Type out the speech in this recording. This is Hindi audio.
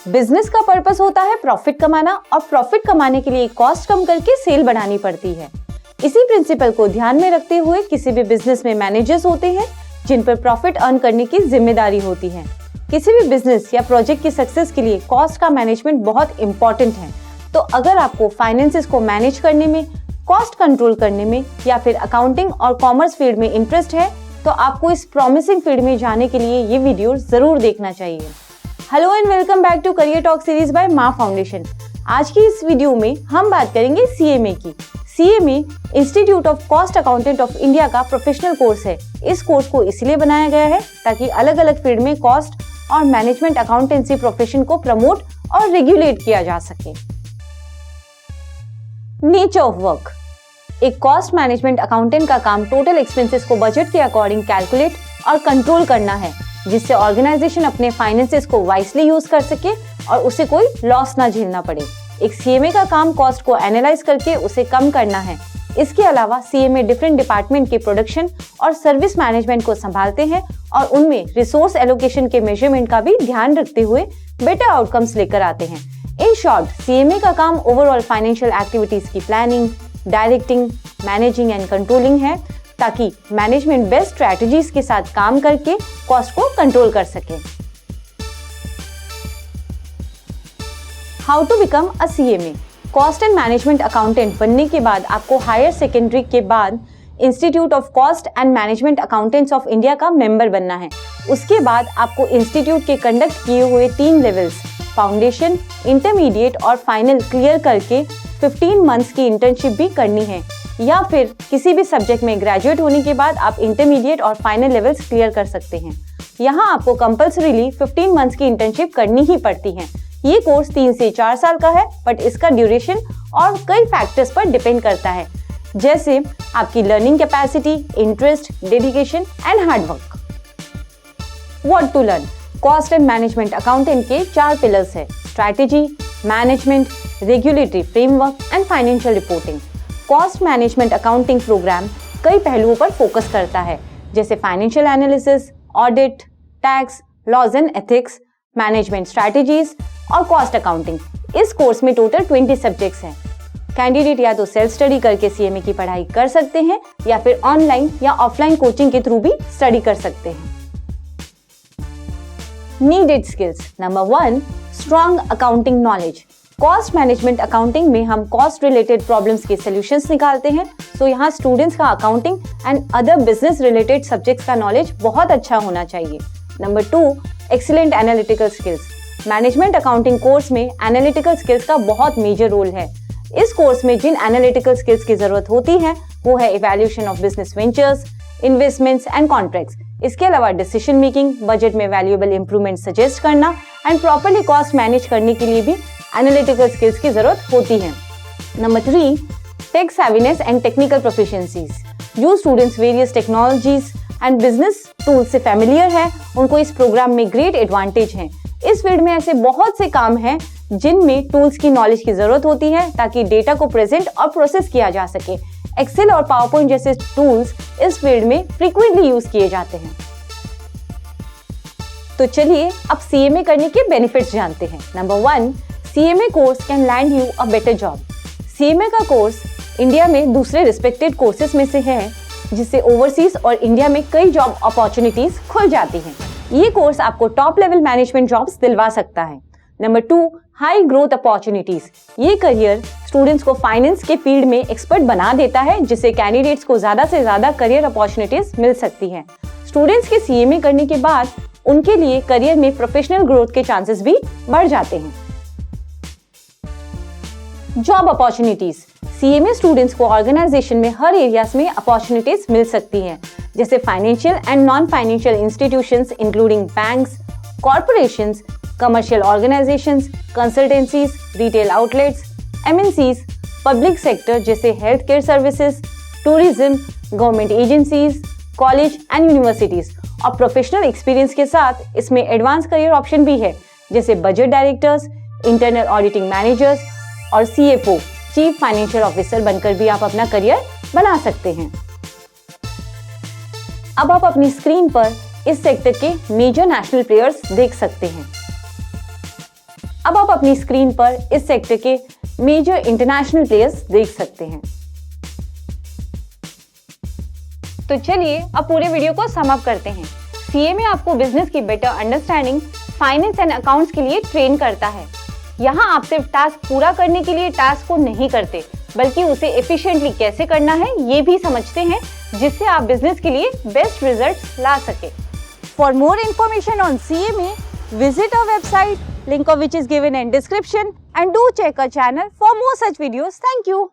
बिजनेस का पर्पस होता है प्रॉफिट कमाना और प्रॉफिट कमाने के लिए कॉस्ट कम करके सेल बढ़ानी पड़ती है। इसी प्रिंसिपल को ध्यान में रखते हुए किसी भी बिजनेस में मैनेजर्स होते हैं जिन पर प्रॉफिट अर्न करने की जिम्मेदारी होती है। किसी भी बिजनेस या प्रोजेक्ट की सक्सेस के लिए कॉस्ट का मैनेजमेंट बहुत इंपॉर्टेंट है। तो अगर आपको फाइनेंसेस को मैनेज करने में, कॉस्ट कंट्रोल करने में या फिर अकाउंटिंग और कॉमर्स फील्ड में इंटरेस्ट है तो आपको इस प्रॉमिसिंग फील्ड में जाने के लिए ये वीडियो जरूर देखना चाहिए। Hello and welcome back to career talk series by Maa foundation. आज की इस वीडियो में हम बात करेंगे सीएमए की। CMA institute of cost accountant of India का प्रोफेशनल कोर्स है। इस कोर्स को इसलिए बनाया गया है ताकि अलग अलग फील्ड में कॉस्ट और मैनेजमेंट अकाउंटेंसी प्रोफेशन को प्रमोट और रेगुलेट किया जा सके। Nature of work. एक कॉस्ट मैनेजमेंट अकाउंटेंट का काम टोटल एक्सपेंसेस को बजट के अकॉर्डिंग कैलकुलेट और कंट्रोल करना है, जिससे ऑर्गेनाइजेशन अपने फाइनेंसेस को वाइसली यूज कर सके और उसे कोई लॉस ना झेलना पड़े। एक सीएमए का काम कॉस्ट को एनालाइज करके उसे कम करना है। इसके अलावा सीएमए डिफरेंट डिपार्टमेंट के प्रोडक्शन और सर्विस मैनेजमेंट को संभालते हैं और उनमें रिसोर्स एलोकेशन के मेजरमेंट का भी ध्यान रखते हुए बेटर आउटकम्स लेकर आते हैं। इन शॉर्ट, सीएमए का काम ओवरऑल फाइनेंशियल एक्टिविटीज की planning, directing, managing and controlling है ताकि मैनेजमेंट बेस्ट स्ट्रेटजीज के साथ काम करके कॉस्ट को कंट्रोल कर सके। How to become a CMA. Cost and management accountant बनने के बाद आपको हायर सेकेंडरी के बाद institute of cost and management accountants of India का मेंबर बनना है। उसके बाद आपको इंस्टीट्यूट के कंडक्ट किए हुए 3 लेवल्स फाउंडेशन, इंटरमीडिएट और फाइनल क्लियर करके 15 मंथ्स की इंटर्नशिप भी करनी है, या फिर किसी भी सब्जेक्ट में ग्रेजुएट होने के बाद आप इंटरमीडिएट और फाइनल लेवल्स क्लियर कर सकते हैं। यहाँ आपको कंपल्सरीली 15 मंथ्स की इंटर्नशिप करनी ही पड़ती है। ये कोर्स 3 से 4 साल का है, बट इसका ड्यूरेशन और कई फैक्टर्स पर डिपेंड करता है, जैसे आपकी learning capacity, interest, dedication and hard work. What to learn. Cost and management accountant के 4 पिलर्स है: strategy, management, regulatory framework and financial reporting. Cost management accounting program कई पहलुओं पर फोकस करता है, जैसे financial analysis, audit, tax, laws and ethics, management strategies और कॉस्ट अकाउंटिंग। इस कोर्स में टोटल 20 सब्जेक्ट्स हैं। कैंडिडेट या तो सेल्फ स्टडी करके सीएमए की पढ़ाई कर सकते हैं या फिर ऑनलाइन या ऑफलाइन कोचिंग के थ्रू भी स्टडी कर सकते हैं। Needed skills. Number 1, strong accounting knowledge. Cost management accounting में हम कॉस्ट रिलेटेड प्रॉब्लम्स के सॉल्यूशंस निकालते हैं, तो यहाँ स्टूडेंट्स का accounting and other business related subjects का नॉलेज बहुत अच्छा होना चाहिए। Number 2, excellent analytical skills. Management accounting course में एनालिटिकल स्किल्स का बहुत मेजर रोल है। इस कोर्स में जिन एनालिटिकल स्किल्स की जरूरत होती है वो है evaluation of business ventures, investments and contracts. इसके अलावा डिसीजन मेकिंग, बजट में वैल्यूएबल इंप्रूवमेंट सजेस्ट करना एंड प्रॉपर्ली कॉस्ट मैनेज करने के लिए भी एनालिटिकल स्किल्स की जरूरत होती है। Number 3, tech savviness and technical proficiencies. जो students various technologies and business tools से फैमिलियर है, उनको इस प्रोग्राम में ग्रेट एडवांटेज है। इस फील्ड में ऐसे बहुत से काम हैं जिनमें टूल्स की नॉलेज की जरूरत होती है ताकि डेटा को प्रेजेंट और प्रोसेस किया जा सके। एक्सेल और पावरपॉइंट जैसे टूल्स इस फील्ड में फ्रीक्वेंटली यूज किए जाते हैं। तो चलिए अब सीएमए करने के बेनिफिट्स जानते हैं। Number 1, CMA course can land you a better job. CMA का कोर्स इंडिया में दूसरे रिस्पेक्टेड कोर्सेज में से है, जिससे ओवरसीज और इंडिया में कई जॉब अपॉर्चुनिटीज खुल जाती हैं। ये कोर्स आपको टॉप लेवल मैनेजमेंट जॉब्स दिलवा सकता है। Number 2, high growth opportunities. ये करियर स्टूडेंट्स को फाइनेंस के फील्ड में एक्सपर्ट बना देता है, जिससे कैंडिडेट्स को ज्यादा से ज्यादा करियर अपॉर्चुनिटीज मिल सकती हैं। स्टूडेंट्स के सीएमए करने के बाद उनके लिए करियर में प्रोफेशनल ग्रोथ के चांसेस भी बढ़ जाते हैं। Job opportunities. सीएमए स्टूडेंट्स को ऑर्गेनाइजेशन में हर एरियाज में अपॉर्चुनिटीज मिल सकती हैं, जैसे financial and non financial institutions including banks, corporations, commercial organisations, consultancies, retail outlets, MNCs, public sector जैसे health care services, tourism, government agencies, college and universities. और प्रोफेशनल एक्सपीरियंस के साथ इसमें एडवांस करियर ऑप्शन भी है, जैसे budget directors, internal auditing managers और सीएफओ, चीफ फाइनेंशियल ऑफिसर बनकर भी आप अपना करियर बना सकते हैं। अब आप अपनी स्क्रीन पर इस सेक्टर के मेजर नेशनल प्लेयर्स देख सकते हैं। अब आप अपनी स्क्रीन पर इस सेक्टर के मेजर इंटरनेशनल प्लेयर्स देख सकते हैं। तो चलिए अब पूरे वीडियो को सम अप करते हैं। सीए में आपको बिजनेस की better understanding, finance and accounts के लिए ट्रेन करता है। यहाँ आप सिर्फ टास्क पूरा करने के लिए टास्क को नहीं करते, बल्कि उसे एफिशिएंटली कैसे करना है ये भी समझते हैं, जिससे आप बिजनेस के लिए बेस्ट रिजल्ट्स ला सके। For more information on CMA, visit our website, link of which is given in description, and do check our channel for more such videos. Thank you.